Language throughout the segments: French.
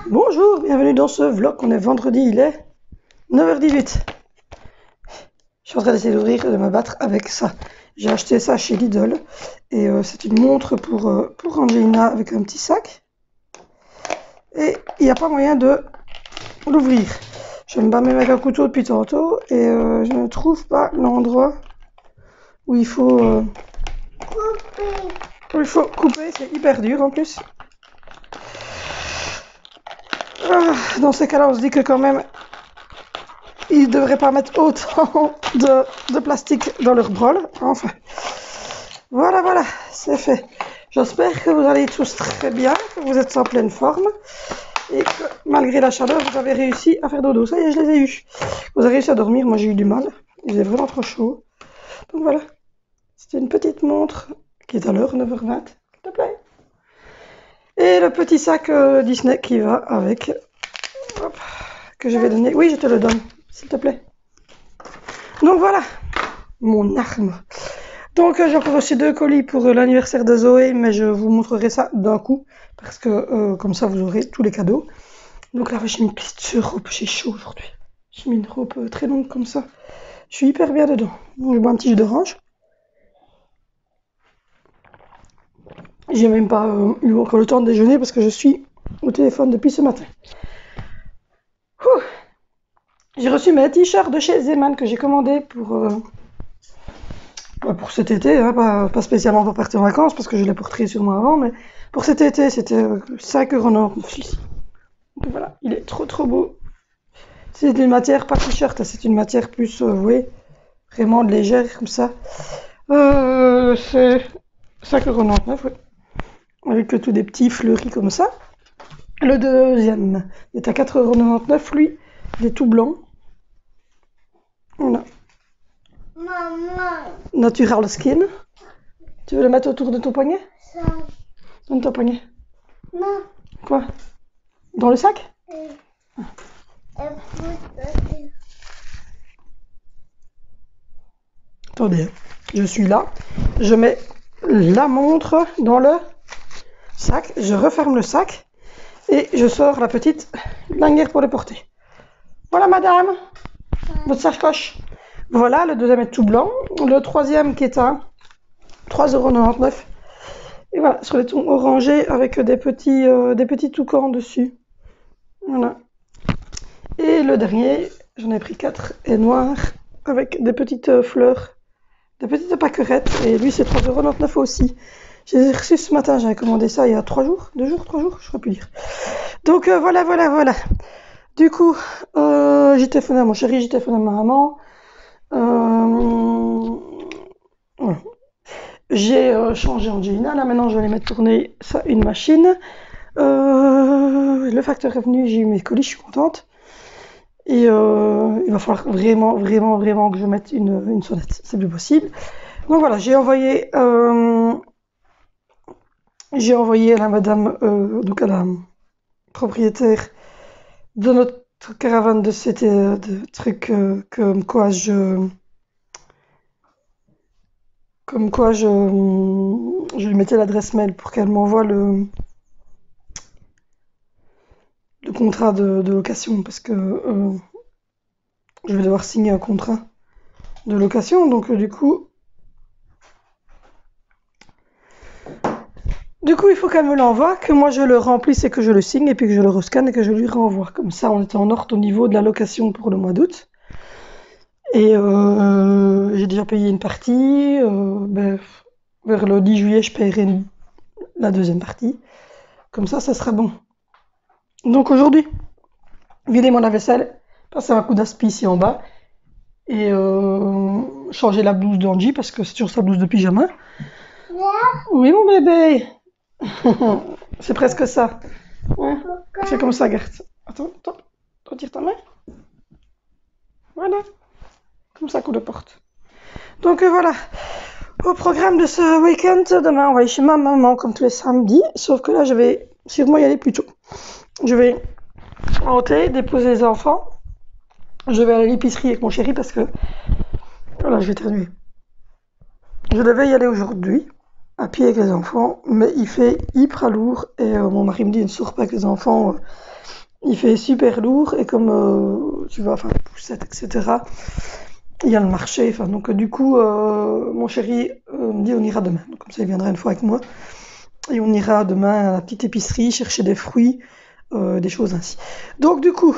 Bonjour, bienvenue dans ce vlog. On est vendredi, il est 9h18. Je suis en train d'essayer d'ouvrir et de me battre avec ça. J'ai acheté ça chez Lidl et c'est une montre pour Angelina avec un petit sac. Et il n'y a pas moyen de l'ouvrir. Je me bats même avec un couteau depuis tantôt et je ne trouve pas l'endroit où il faut couper. C'est hyper dur en plus. Dans ces cas-là, on se dit que quand même, ils ne devraient pas mettre autant de plastique dans leur brol. Enfin, voilà, c'est fait. J'espère que vous allez tous très bien, que vous êtes en pleine forme et que malgré la chaleur, vous avez réussi à faire dodo. Ça y est, je les ai eus. Vous avez réussi à dormir, moi j'ai eu du mal. Il faisait vraiment trop chaud. Donc voilà, c'était une petite montre qui est à l'heure, 9h20, s'il te plaît. Et le petit sac Disney qui va avec. Hop, que je vais donner. Oui, je te le donne, s'il te plaît. Donc voilà, mon arme. Donc j'ai encore reçu 2 colis pour l'anniversaire de Zoé, mais je vous montrerai ça d'un coup, parce que comme ça vous aurez tous les cadeaux. Donc là j'ai mis une petite robe, j'ai chaud aujourd'hui. J'ai mis une robe très longue comme ça. Je suis hyper bien dedans. Bon, je bois un petit jus d'orange. J'ai même pas eu encore le temps de déjeuner parce que je suis au téléphone depuis ce matin. J'ai reçu mes t-shirts de chez Zeman que j'ai commandé pour cet été, hein, pas spécialement pour partir en vacances parce que je l'ai porté sur moi avant, mais pour cet été c'était 5,99 €. Donc voilà, il est trop beau. C'est une matière, pas t-shirt, c'est une matière plus, oui, vraiment légère comme ça. C'est 5,99 €, oui. Avec tous des petits fleuris comme ça. Le deuxième est à 4,99 €, lui, il est tout blanc. Voilà. Maman. Natural Skin. Tu veux le mettre autour de ton poignet? Ça. Donne ton poignet. Non. Quoi? Dans le sac? Attendez, je suis là. Je mets la montre dans le sac. Je referme le sac. Et je sors la petite lanière pour le porter. Voilà, madame. Votre sacoche. Voilà, le deuxième est tout blanc. Le troisième qui est à 3,99 €. Et voilà, sur les tons orangés avec des petits toucans dessus. Voilà. Et le dernier, j'en ai pris 4, est noir avec des petites fleurs, des petites pâquerettes. Et lui, c'est 3,99 € aussi. J'ai reçu ce matin, j'avais commandé ça il y a 3 jours, 2 jours, 3 jours, je ne saurais plus dire. Donc voilà. Du coup, j'ai téléphoné à mon chéri, j'ai téléphoné à ma maman. Voilà. J'ai changé Angelina, là maintenant je vais aller mettre tourner ça, une machine. Le facteur est venu, j'ai eu mes colis, je suis contente. Et il va falloir vraiment que je mette une sonnette, c'est plus possible. Donc voilà, j'ai envoyé à la madame, donc à la propriétaire de notre caravane de trucs comme quoi je lui mettais l'adresse mail pour qu'elle m'envoie le contrat de location parce que je vais devoir signer un contrat de location. Donc du coup, il faut qu'elle me l'envoie, que moi je le remplisse et que je le signe et puis que je le rescanne et que je lui renvoie. Comme ça, on est en ordre au niveau de la location pour le mois d'août. Et j'ai déjà payé une partie. Vers le 10 juillet, je paierai la deuxième partie. Comme ça sera bon. Donc aujourd'hui, vider mon lave-vaisselle, passer un coup d'aspi ici en bas et changer la blouse d'Angie parce que c'est toujours sa blouse de pyjama. Oui, mon bébé. C'est presque ça. Ouais. C'est comme ça, Gert. Attends, retire ta main. Voilà. Comme ça qu'on le porte. Donc voilà. Au programme de ce week-end, demain on va aller chez ma maman comme tous les samedis. Sauf que là, je vais sûrement y aller plus tôt. Je vais monter, déposer les enfants. Je vais aller à l'épicerie avec mon chéri parce que... Voilà, je vais éternuer. Je devais y aller aujourd'hui, à pied avec les enfants, mais il fait hyper lourd et mon mari me dit ne sors pas avec les enfants, il fait super lourd et comme tu vois, enfin, poussette, etc. Il y a le marché, enfin, donc du coup, mon chéri me dit on ira demain. Donc, comme ça, il viendra une fois avec moi. Et on ira demain à la petite épicerie chercher des fruits, des choses ainsi. Donc du coup,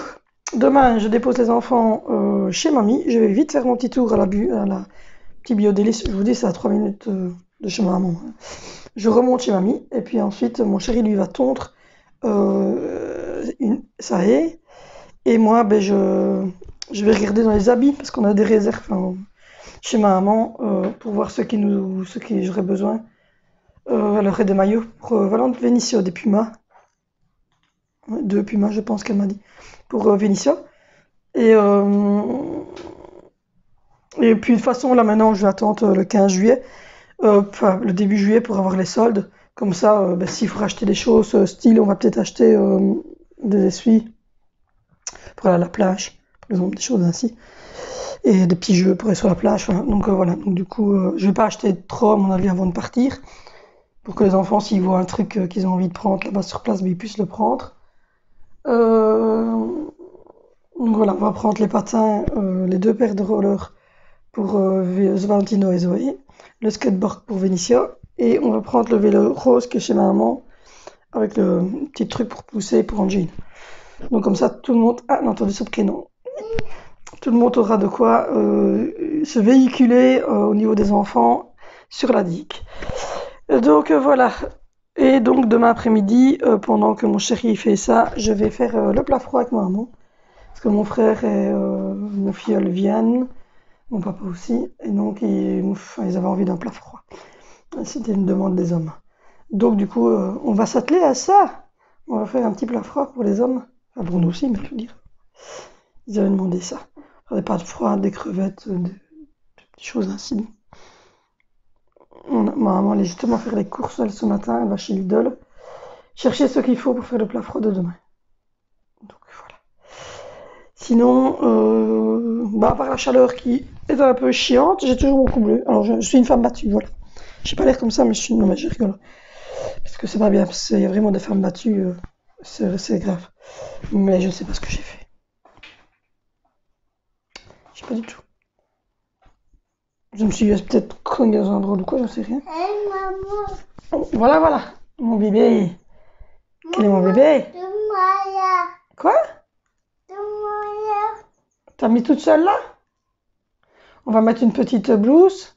demain, je dépose les enfants chez mamie. Je vais vite faire mon petit tour à la petite Biodélice. Je vous dis, c'est à 3 minutes de chez maman. Je remonte chez mamie. Et puis ensuite, mon chéri, lui, va tondre ça est. Et moi, ben, je vais regarder dans les habits, parce qu'on a des réserves chez ma maman, pour voir ce qui j'aurais besoin. Elle aurait des maillots pour Valente Vénitia, des Pumas. Ouais, 2 Pumas, je pense qu'elle m'a dit. Pour Vénitia. Et puis de toute façon, là maintenant, je vais attendre le 15 juillet. Enfin, le début juillet pour avoir les soldes. Comme ça, ben, s'il faut racheter des choses, style, on va peut-être acheter des essuies pour aller à la plage. Par exemple, des choses ainsi. Et des petits jeux pour aller sur la plage. Enfin, donc voilà. Donc du coup, je vais pas acheter trop, à mon avis, avant de partir. Pour que les enfants, s'ils voient un truc qu'ils ont envie de prendre là-bas sur place, ben, ils puissent le prendre. Donc voilà, on va prendre les patins, les 2 paires de rollers pour Valentino et Zoé, le skateboard pour Vénitia, et on va prendre le vélo rose qui est chez ma maman, avec le petit truc pour pousser pour Angine. Donc comme ça, tout le monde... Ah, non, attendez, ce prénom. Tout le monde aura de quoi se véhiculer au niveau des enfants sur la digue. Donc voilà. Et donc demain après-midi, pendant que mon chéri fait ça, je vais faire le plat froid avec ma maman. Parce que mon frère et mon filleul viennent, mon papa aussi, et donc ils avaient envie d'un plat froid. C'était une demande des hommes. Donc du coup, on va s'atteler à ça. On va faire un petit plat froid pour les hommes. Enfin pour nous aussi, mais je veux dire. Ils avaient demandé ça. Des pâtes froides, des crevettes, des choses ainsi. Ma maman allait justement faire les courses elle, ce matin, elle va chez Lidl, chercher ce qu'il faut pour faire le plat froid de demain. Donc voilà. Sinon, à part la chaleur qui est un peu chiante, j'ai toujours beaucoup bleu. Alors je suis une femme battue, voilà. J'ai pas l'air comme ça, mais non, mais je rigole. Parce que c'est pas bien, parce qu'il y a vraiment des femmes battues, c'est grave. Mais je sais pas ce que j'ai fait. Je sais pas du tout. Je me suis peut-être cognée dans un endroit ou quoi, j'en sais rien. Hey maman. Oh, voilà, mon bébé. Quel est mon bébé? Quoi? T'as mis toute seule là? On va mettre une petite blouse.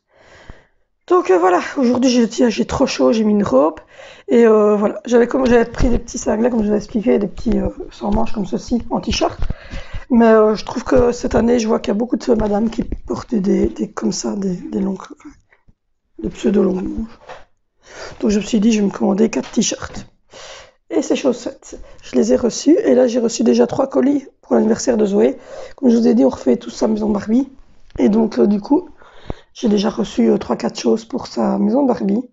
Donc voilà, aujourd'hui j'ai trop chaud, j'ai mis une robe. Et voilà, j'avais pris des petits cinglés, comme je vous ai expliqué, des petits sans manches comme ceci, en t-shirt. Mais je trouve que cette année, je vois qu'il y a beaucoup de madames qui portent comme ça, des longues, des pseudo-longues manches. Donc je me suis dit, je vais me commander 4 t-shirts. Et ces chaussettes, je les ai reçues. Et là, j'ai reçu déjà 3 colis pour l'anniversaire de Zoé. Comme je vous ai dit, on refait tout sa maison Barbie. Et donc, du coup, j'ai déjà reçu 3-4 choses pour sa maison Barbie.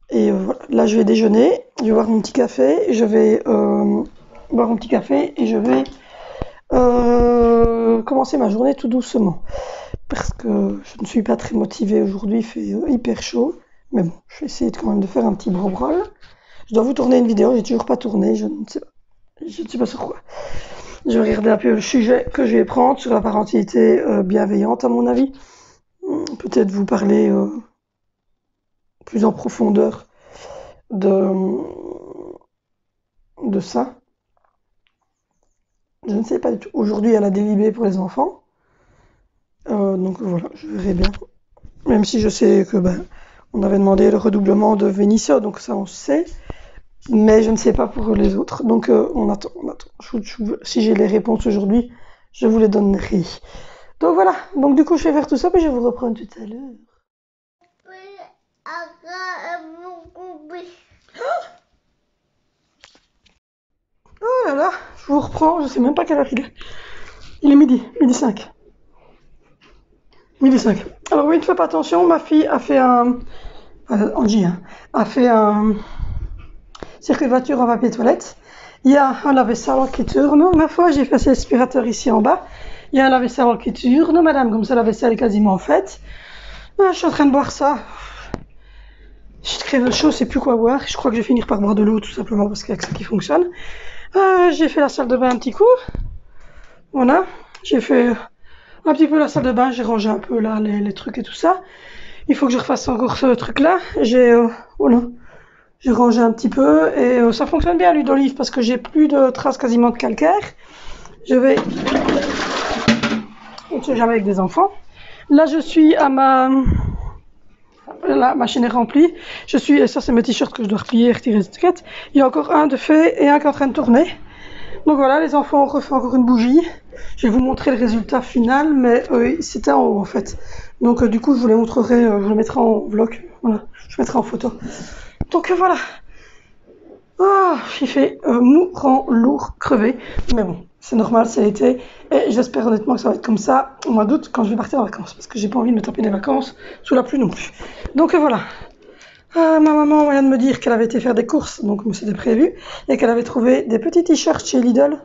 Et voilà, là, je vais déjeuner. Je vais boire mon petit café. Je vais boire mon petit café et je vais commencer ma journée tout doucement. Parce que je ne suis pas très motivée aujourd'hui. Il fait hyper chaud. Mais bon, je vais essayer quand même de faire un petit brol. Je dois vous tourner une vidéo, j'ai toujours pas tourné, je ne sais pas sur quoi. Je vais regarder un peu le sujet que je vais prendre sur la parentalité bienveillante, à mon avis. Peut-être vous parler plus en profondeur de ça. Je ne sais pas du tout. Aujourd'hui, il y a la délibé pour les enfants. Donc voilà, je verrai bien. Même si je sais que on avait demandé le redoublement de Vénitia, donc ça on sait. Mais je ne sais pas pour les autres. Donc on attend. Si j'ai les réponses aujourd'hui, je vous les donnerai. Donc voilà. Donc du coup, je vais faire tout ça, puis je vais vous reprendre tout à l'heure. Oh là là, je vous reprends. Je sais même pas quelle heure il est. Il est midi 5. Midi 5. Alors oui, ne fais pas attention. Ma fille a fait Angie, a fait un circuit de voiture en papier toilette. Il y a un lave-vaisselle qui tourne. Ma foi, j'ai fait l'aspirateur ici en bas. Il y a un lave-vaisselle qui tourne, madame, comme ça la vaisselle est quasiment faite. Je suis en train de boire ça. Je crève le chaud, je sais plus quoi boire. Je crois que je vais finir par boire de l'eau tout simplement parce qu'il y a que ça qui fonctionne. J'ai fait la salle de bain un petit coup. Voilà. J'ai fait un petit peu la salle de bain. J'ai rangé un peu là les trucs et tout ça. Il faut que je refasse encore ce truc-là. Voilà. J'ai rangé un petit peu et ça fonctionne bien l'huile d'olive parce que j'ai plus de traces quasiment de calcaire. Je vais... On ne sait jamais avec des enfants. Là, je suis à ma... La machine est remplie. Ça c'est mes t-shirts que je dois replier et retirer les étiquettes. Il y a encore un de fait et un qui est en train de tourner. Donc voilà, les enfants ont refait encore une bougie. Je vais vous montrer le résultat final, mais c'était en haut en fait. Donc du coup, je vous les montrerai, je vous les mettrai en vlog. Voilà, je mettrai en photo. Donc voilà. Oh, il fait mourant, lourd, crevé. Mais bon, c'est normal, c'est l'été. Et j'espère honnêtement que ça va être comme ça au mois d'août quand je vais partir en vacances. Parce que j'ai pas envie de me taper des vacances sous la pluie non plus. Donc voilà. Ma maman vient de me dire qu'elle avait été faire des courses, donc c'était prévu. Et qu'elle avait trouvé des petits t-shirts chez Lidl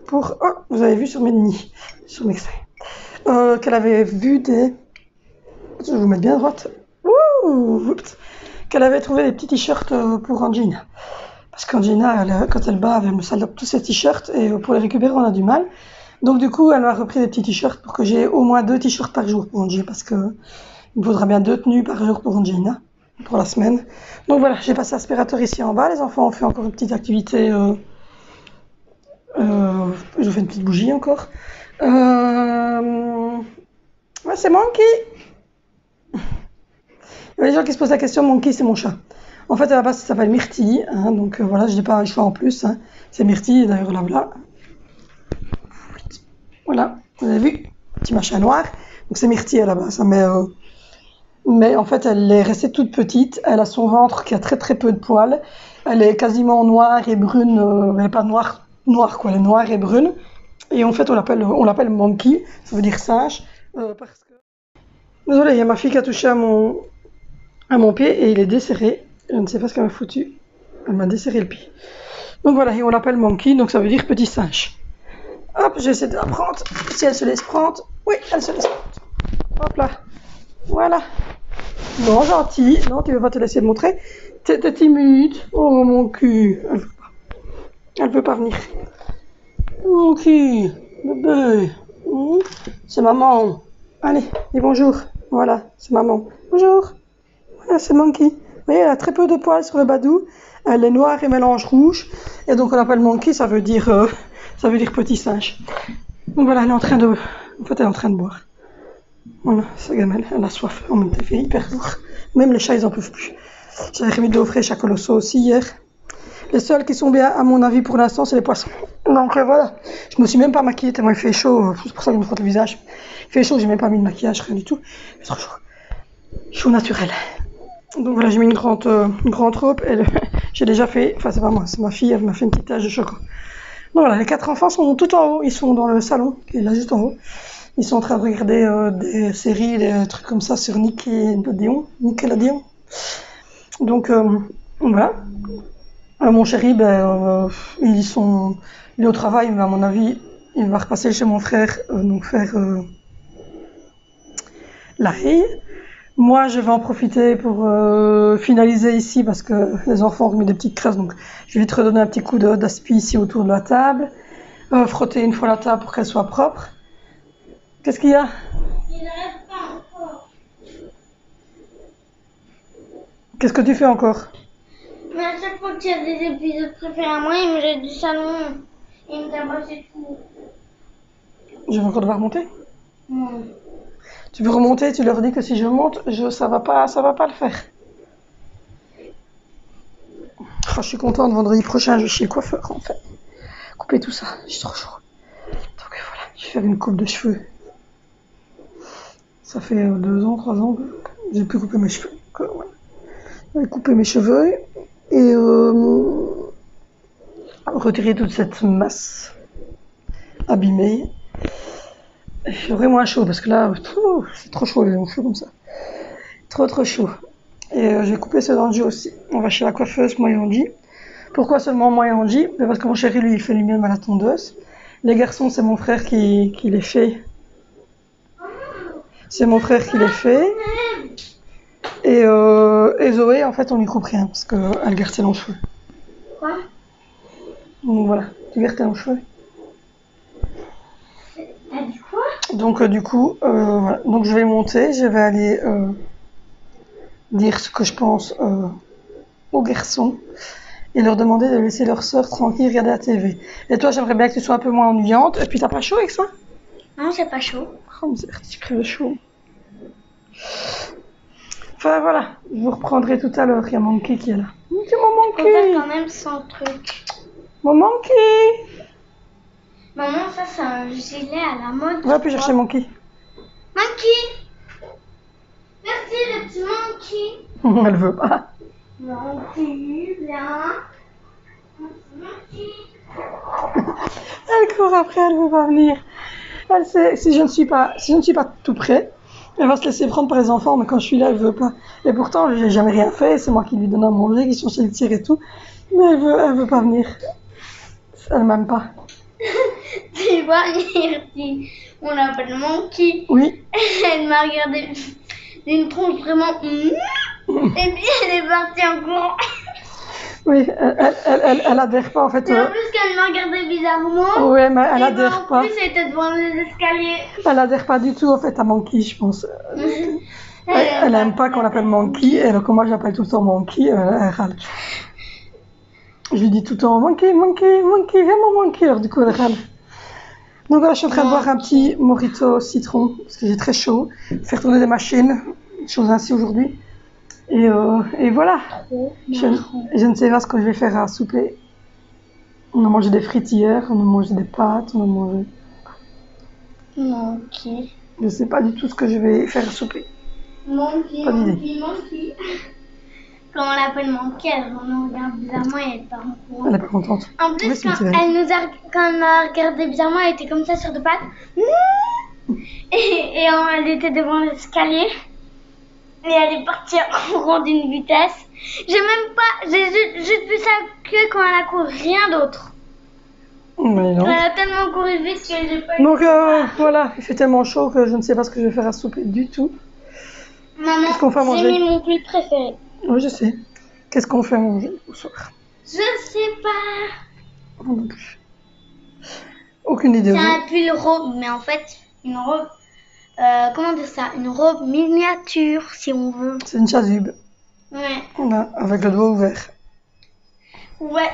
pour... Oh, vous avez vu sur mes nids, sur mes seins. Qu'elle avait vu des... Je vais vous mettre bien à droite. Ouh, qu'elle avait trouvé des petits t-shirts pour Angina. Parce qu'Angina, quand elle bave, elle me salope tous ses t-shirts et pour les récupérer, on a du mal. Donc du coup, elle m'a repris des petits t-shirts pour que j'ai au moins 2 t-shirts par jour pour Angina. Parce que il me faudra bien 2 tenues par jour pour Angina, pour la semaine. Donc voilà, j'ai passé l'aspirateur ici en bas. Les enfants ont fait encore une petite activité. Je fais une petite bougie encore. Ouais, c'est Monkey. Il y a des gens qui se posent la question, Monkey, c'est mon chat. En fait, à la base, ça s'appelle Myrtille, hein, donc voilà, je n'ai pas un choix en plus. Hein. C'est Myrtille, d'ailleurs, là, voilà. Voilà, vous avez vu, petit machin noir. Donc c'est Myrtille à la base, hein, mais en fait, elle est restée toute petite. Elle a son ventre qui a très très peu de poils. Elle est quasiment noire et brune. Elle n'est pas noire quoi, elle est noire et brune. Et en fait, on l'appelle Monkey, ça veut dire singe. Parce que... Désolée, il y a ma fille qui a touché à mon pied et il est desserré. Je ne sais pas ce qu'elle m'a foutu. Elle m'a desserré le pied. Donc voilà, et on l'appelle Monkey, donc ça veut dire petit singe. Hop, j'essaie de la prendre. Si elle se laisse prendre. Oui, elle se laisse prendre. Hop là. Voilà. Non, gentil. Non, tu veux pas te laisser le montrer. T'es timide. Oh, mon cul. Elle veut pas venir. Mon cul. Bébé. C'est maman. Allez, dis bonjour. Voilà, c'est maman. Bonjour. Voilà, c'est Monkey. Vous voyez, elle a très peu de poils sur le badou. Elle est noire et mélange rouge. Et donc on l'appelle Monkey, ça veut dire petit singe. Donc voilà, elle est en train de boire. Voilà, sa gamelle, elle a soif. En même temps, il fait hyper lourd. Même les chats, ils en peuvent plus. J'avais remis de l'eau fraîche à Colosso aussi hier. Les seuls qui sont bien, à mon avis, pour l'instant, c'est les poissons. Donc voilà. Je me suis même pas maquillée tellement il fait chaud. C'est pour ça que je me frotte le visage. Il fait chaud, j'ai même pas mis de maquillage, rien du tout. Il fait trop chaud. Chaud naturel. Donc voilà, j'ai mis une grande robe. J'ai déjà fait, enfin c'est pas moi, c'est ma fille, elle m'a fait une petite tache de chocolat. Donc voilà, les 4 enfants sont tout en haut, ils sont dans le salon, qui est là juste en haut. Ils sont en train de regarder des séries, des trucs comme ça sur Nickelodeon. Donc voilà. Mon chéri, il est au travail, mais à mon avis, il va repasser chez mon frère, donc faire la haie. Moi, je vais en profiter pour finaliser ici parce que les enfants ont remis des petites crasses, donc je vais vite redonner un petit coup d'aspi ici autour de la table. Frotter une fois la table pour qu'elle soit propre. Qu'est-ce qu'il y a? Il n'arrête pas encore. Qu'est-ce que tu fais encore? Mais à chaque fois qu'il y a des épisodes préférés à moi, il me jette du salon. Il me tabasse et tout. Je vais encore devoir monter? Non. Tu veux remonter, tu leur dis que si je monte, ça va pas le faire. Oh, je suis contente, vendredi prochain, je vais chez le coiffeur en fait. Couper tout ça, j'ai trop chaud. Donc voilà, je vais faire une coupe de cheveux. Ça fait 2 ans, 3 ans que j'ai pu couper mes cheveux. Donc, voilà. Je vais couper mes cheveux et retirer toute cette masse abîmée. Il aurait moins chaud parce que là, c'est trop chaud les cheveux comme ça. Trop chaud. Et j'ai coupé ce dandy aussi. On va chez la coiffeuse, moi et Angie. Pourquoi seulement moi et Angie? Parce que mon chéri, lui, il fait lui-même à la tondeuse. Les garçons, c'est mon frère qui les fait. C'est mon frère qui les fait. Et Zoé, en fait, on lui coupe rien parce qu'elle garde ses longs cheveux. Quoi? Donc voilà. liberté en cheveux. T'as dit quoi? Donc du coup, voilà. Donc je vais monter, je vais aller dire ce que je pense aux garçons et leur demander de laisser leur sœur tranquille regarder la TV. Et toi, j'aimerais bien que tu sois un peu moins ennuyante. Et puis t'as pas chaud avec ça? Non, c'est pas chaud. Oh, tu crèves chaud. Enfin voilà, je vous reprendrai tout à l'heure. Il y a Monkey qui est là. C'est mon On va Monkey. quand même son truc. Mon Monkey. Maman, ça c'est un gilet à la mode. Va plus chercher Monkey. Monkey. Merci le petit Monkey. Elle veut pas. Monkey, viens. Monkey. Elle court après, elle veut pas venir. Elle sait, si je ne suis pas tout près, elle va se laisser prendre par les enfants, mais quand je suis là, elle veut pas. Et pourtant, j'ai jamais rien fait, c'est moi qui lui donne à manger, qui sont chez le tir et tout. Mais elle veut pas venir. Elle m'aime pas. Tu vois, si on l'appelle Monkey. Oui. Elle m'a regardé d'une tronche vraiment. Et puis elle est partie en courant. Oui, elle adhère pas en fait. Et en plus qu'elle m'a regardé bizarrement. Ouais, mais elle Et adhère pas. En plus elle était devant les escaliers. Elle adhère pas du tout en fait à Monkey, je pense. Elle aime pas qu'on l'appelle Monkey, et alors que moi j'appelle tout le temps Monkey, elle râle. Je lui dis tout le temps Monkey, Monkey, Monkey, viens mon Monkey, alors du coup elle râle. Donc voilà, je suis en train de boire un petit mojito citron, parce que j'ai très chaud. Faire tourner des machines, chose ainsi aujourd'hui. Et voilà. Je ne sais pas ce que je vais faire à souper. On a mangé des frites hier, on a mangé des pâtes, on a mangé... Monkey. Je ne sais pas du tout ce que je vais faire à souper. Monkey, Pas d'idée. Monkey. Quand on l'appelle Monkey, elle nous regarde bizarrement et elle part en courant. Elle n'est pas contente. En plus, Oui, c'est quand une quand elle m'a regardé bizarrement, elle était comme ça sur deux pattes. Elle était devant l'escalier. Et elle est partie en courant d'une vitesse. J'ai juste vu sa queue quand elle a couru, rien d'autre. Mais non. Elle a tellement couru vite que j'ai pas eu. Donc voilà, il fait tellement chaud que je ne sais pas ce que je vais faire à souper du tout. Maman, Qu'est-ce qu'on fait à manger? j'ai mis mon pull préféré. Oui, je sais. Qu'est-ce qu'on fait à manger au soir? Je sais pas. Moi non plus. Aucune idée. C'est un pull robe, mais en fait, une robe. Comment dire ça? Une robe miniature, si on veut. C'est une chasuble. Ouais. Voilà, avec le doigt ouvert. Ouais.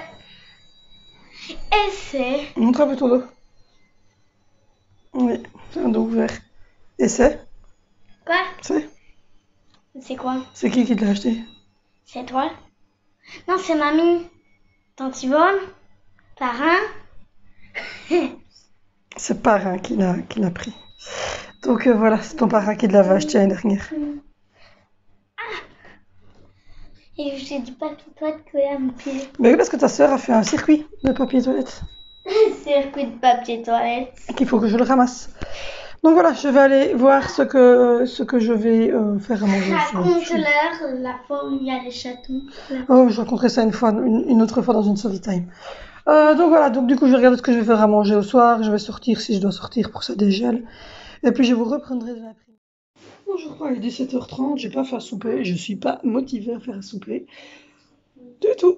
Et c'est. Montre un peu ton dos. Oui, c'est un dos ouvert. Et c'est? Quoi? C'est quoi? C'est qui te l'a acheté? C'est toi? Non, c'est mamie. Tante Yvonne? Parrain? C'est parrain qui l'a pris. Donc voilà, c'est ton parrain qui l'avait acheté l'année dernière. Et j'ai du papier toilette collé à mon pied. Mais oui, parce que ta sœur a fait un circuit de papier toilette. Circuit de papier toilette. Qu'il faut que je le ramasse. Donc voilà, je vais aller voir ce que je vais faire à manger. Raconte-leur la fois où il y a les chatons. Oh, je raconterai ça une autre fois dans une story time. Donc voilà, donc du coup je vais regarder ce que je vais faire à manger au soir. Je vais sortir si je dois sortir pour ça dégèle. Et puis je vous reprendrai de l'après-midi. Bonjour, il est 17h30, j'ai pas fait à souper, je suis pas motivée à faire à souper. Du tout.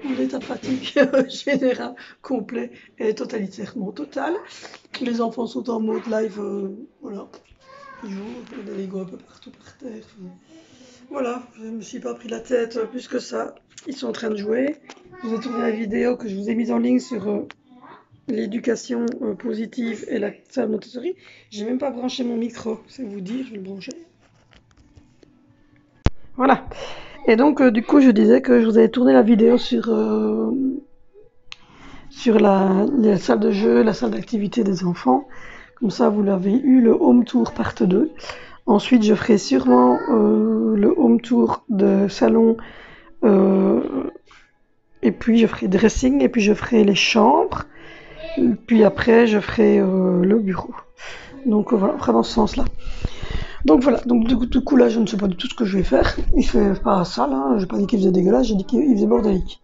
Mon état de fatigue général, complet et totalitairement total. Les enfants sont en mode live, voilà. Ils jouent, il y a des Lego un peu partout par terre. Voilà, je me suis pas pris la tête plus que ça. Ils sont en train de jouer. Je vous ai tourné la vidéo que je vous ai mise en ligne sur l'éducation positive et la salle Montessori. J'ai même pas branché mon micro, c'est vous dire, je vais le brancher. Voilà. Et donc, du coup, je disais que je vous avais tourné la vidéo sur la salle de jeu, la salle d'activité des enfants. Comme ça, vous l'avez eu, le home tour part 2. Ensuite, je ferai sûrement le home tour de salon. Et puis, je ferai dressing. Et puis, je ferai les chambres. Et puis après, je ferai le bureau. Donc, voilà, vraiment ce sens-là. Donc voilà, donc du coup là je ne sais pas du tout ce que je vais faire. Il fait pas sale, hein. J'ai pas dit qu'il faisait dégueulasse, j'ai dit qu'il faisait bordélique.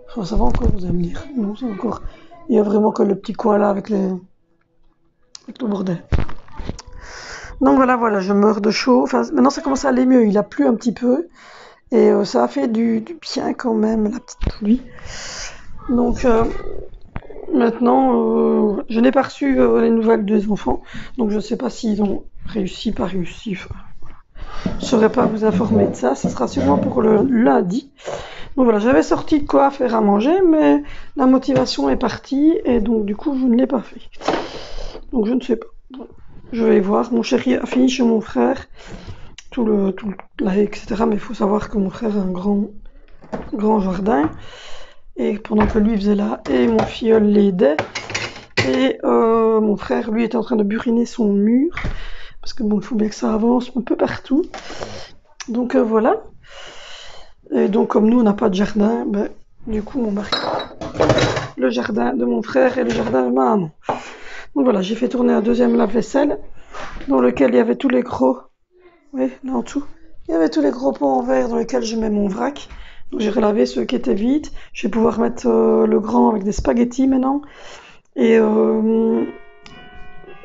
Enfin, ça va encore, vous allez me dire. Non, ça va encore. Il y a vraiment que le petit coin là avec le bordel. Donc voilà, je meurs de chaud. Enfin, maintenant ça commence à aller mieux, il a plu un petit peu. Et ça a fait du bien quand même, la petite pluie. Donc maintenant, je n'ai pas reçu les nouvelles des enfants. Donc je ne sais pas s'ils ont réussi, pas réussi. Enfin, je ne saurais pas vous informer de ça. Ça sera sûrement pour le lundi. Donc voilà, j'avais sorti de quoi faire à manger, mais la motivation est partie. Et donc du coup, je ne l'ai pas fait. Donc je ne sais pas. Voilà. Je vais voir. Mon chéri a fini chez mon frère. Tout la haie, etc. Mais il faut savoir que mon frère a un grand jardin. Et pendant que lui faisait la haie, mon filleul l'aidait. Et mon frère, lui, était en train de buriner son mur. Parce que bon, il faut bien que ça avance un peu partout. Donc voilà. Et donc comme nous, on n'a pas de jardin, ben, du coup, mon mari, le jardin de mon frère et le jardin de ma maman. Donc voilà, j'ai fait tourner un deuxième lave-vaisselle dans lequel il y avait tous les gros... Oui, là en dessous. Il y avait tous les gros pots en verre dans lesquels je mets mon vrac. Donc j'ai relavé ceux qui étaient vides. Je vais pouvoir mettre le grand avec des spaghettis maintenant. Et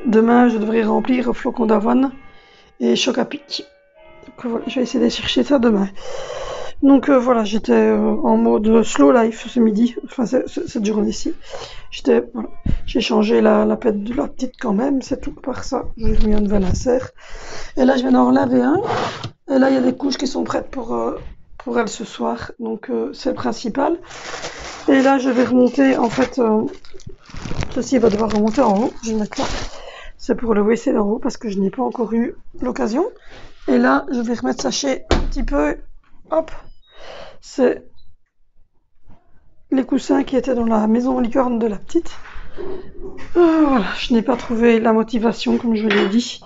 demain, je devrais remplir flocons d'avoine et choc à pic. Donc voilà, je vais essayer d'aller chercher ça demain. Donc voilà, j'étais en mode slow life ce midi, enfin cette journée-ci. Voilà, j'ai changé la pète de la petite quand même, c'est tout. Par ça, j'ai mis un nouvel insert. Et là, je viens d'en laver un. Et là, il y a des couches qui sont prêtes pour elle ce soir. Donc c'est le principal. Et là, je vais remonter, en fait, ceci va devoir remonter en haut. Je vais le mettre là. C'est pour le WC d'en haut parce que je n'ai pas encore eu l'occasion. Et là, je vais remettre sachet un petit peu. Hop, c'est les coussins qui étaient dans la maison licorne de la petite. Voilà, je n'ai pas trouvé la motivation, comme je l'ai dit,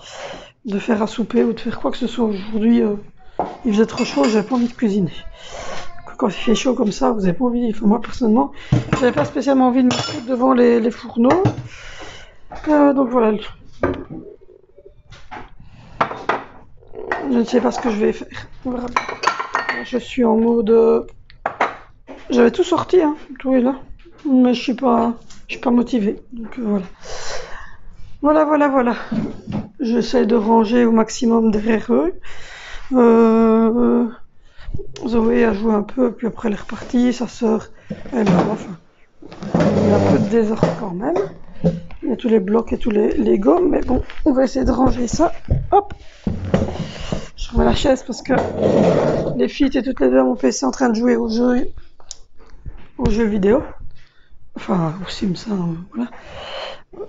de faire à souper ou de faire quoi que ce soit aujourd'hui. Il faisait trop chaud, j'avais pas envie de cuisiner. Quand il fait chaud comme ça, vous n'avez pas envie. Enfin, moi personnellement, j'avais pas spécialement envie de me mettre devant les fourneaux. Donc voilà. Je ne sais pas ce que je vais faire. Voilà. Je suis en mode... J'avais tout sorti, hein, tout est là. Mais je suis pas motivée. Donc voilà. J'essaie de ranger au maximum derrière eux. Zoé a joué un peu, puis après elle est repartie. Sa sœur, elle a... Enfin, il y a un peu de désordre quand même. Il y a tous les blocs et tous les gommes. Mais bon, on va essayer de ranger ça. Hop! Je remets la chaise parce que les filles étaient toutes les deux à mon PC en train de jouer aux jeux vidéo. Enfin, aux Sims, hein, voilà.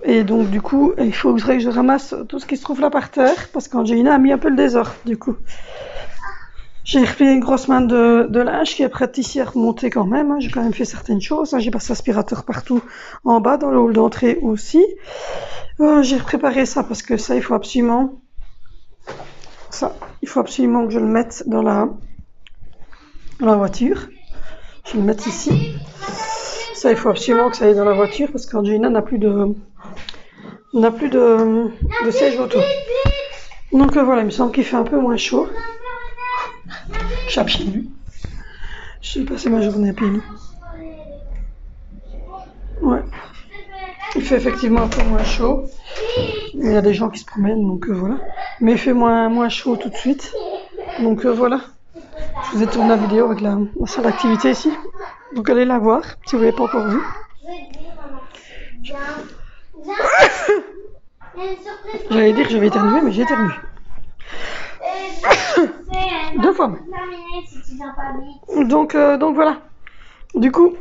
Et donc, du coup, il faudrait que je ramasse tout ce qui se trouve là par terre parce qu'Angelina a mis un peu le désordre, du coup. J'ai replié une grosse main de linge qui est prête ici à remonter quand même. Hein. J'ai quand même fait certaines choses. Hein. J'ai passé l'aspirateur partout en bas, dans le hall d'entrée aussi. J'ai préparé ça parce que ça, il faut absolument que je le mette dans la voiture. Je vais le mettre ici. Ça, il faut absolument que ça aille dans la voiture parce qu'Angelina n'a plus de siège auto. Donc voilà, il me semble qu'il fait un peu moins chaud. Je suis à pieds nus. J'ai passé ma journée à pieds nus. Ouais. Il fait effectivement un peu moins chaud. Il y a des gens qui se promènent, donc voilà. Mais il fait moins chaud tout de suite. Donc voilà. Je vous ai tourné la vidéo avec la salle d'activité ici. Donc allez la voir si vous ne l'avez pas encore vue. J'allais dire que je vais éternuer, mais j'ai éternué. 2 fois. Donc voilà. Du coup,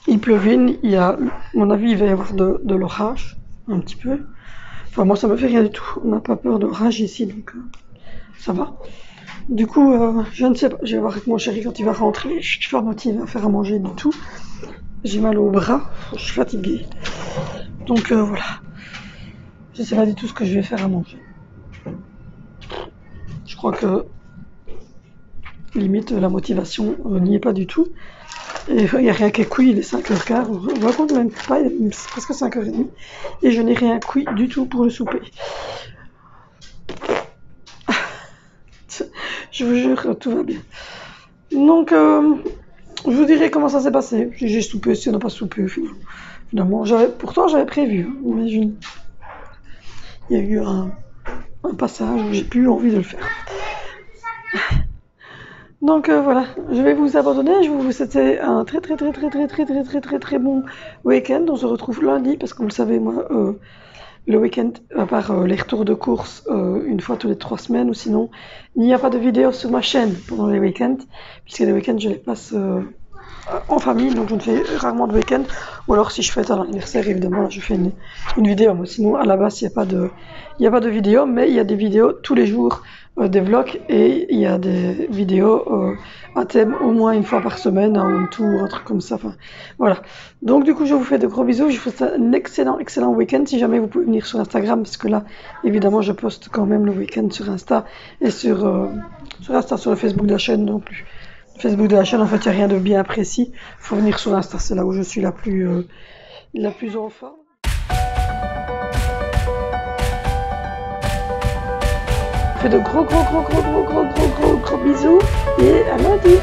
il pleuvine, il y a, à mon avis, il va y avoir de l'orage, un petit peu. Enfin, moi, ça me fait rien du tout. On n'a pas peur d'orage ici, donc ça va. Du coup, je ne sais pas. Je vais voir avec mon chéri quand il va rentrer. Je suis pas motivée à faire à manger du tout. J'ai mal au bras, je suis fatiguée. Donc voilà. Je ne sais pas du tout ce que je vais faire à manger. Je crois que limite la motivation n'y est pas du tout. Et il n'y a rien qui est cuit, il est 5h15, on ne raconte même pas, c'est presque 5h30. Et je n'ai rien cuit du tout pour le souper. Je vous jure, tout va bien. Donc, je vous dirai comment ça s'est passé. Si j'ai soupé, si on n'a pas soupé, finalement. Pourtant, j'avais prévu. Hein, mais il y a eu un passage où j'ai plus eu envie de le faire. Donc voilà, je vais vous abandonner. Je vous souhaite un très bon week-end. On se retrouve lundi parce que comme vous le savez, moi, le week-end, à part les retours de course une fois tous les 3 semaines, ou sinon, il n'y a pas de vidéo sur ma chaîne pendant les week-ends, puisque les week-ends, je les passe en famille, donc je ne fais rarement de week-end. Ou alors, si je fête un anniversaire, évidemment, là, je fais une vidéo. Mais sinon, à la base, il n'y a pas de vidéo, mais il y a des vidéos tous les jours, des vlogs, et il y a des vidéos à thème au moins une fois par semaine, un home tour, un truc comme ça. Enfin, voilà. Donc, du coup, je vous fais de gros bisous. Je vous souhaite un excellent week-end. Si jamais vous pouvez venir sur Instagram, parce que là, évidemment, je poste quand même le week-end sur Insta et sur le Facebook de la chaîne non plus. Le Facebook de la chaîne, en fait, il n'y a rien de bien précis. Il faut venir sur Insta, c'est là où je suis la plus en forme. Je fais de gros bisous et à lundi.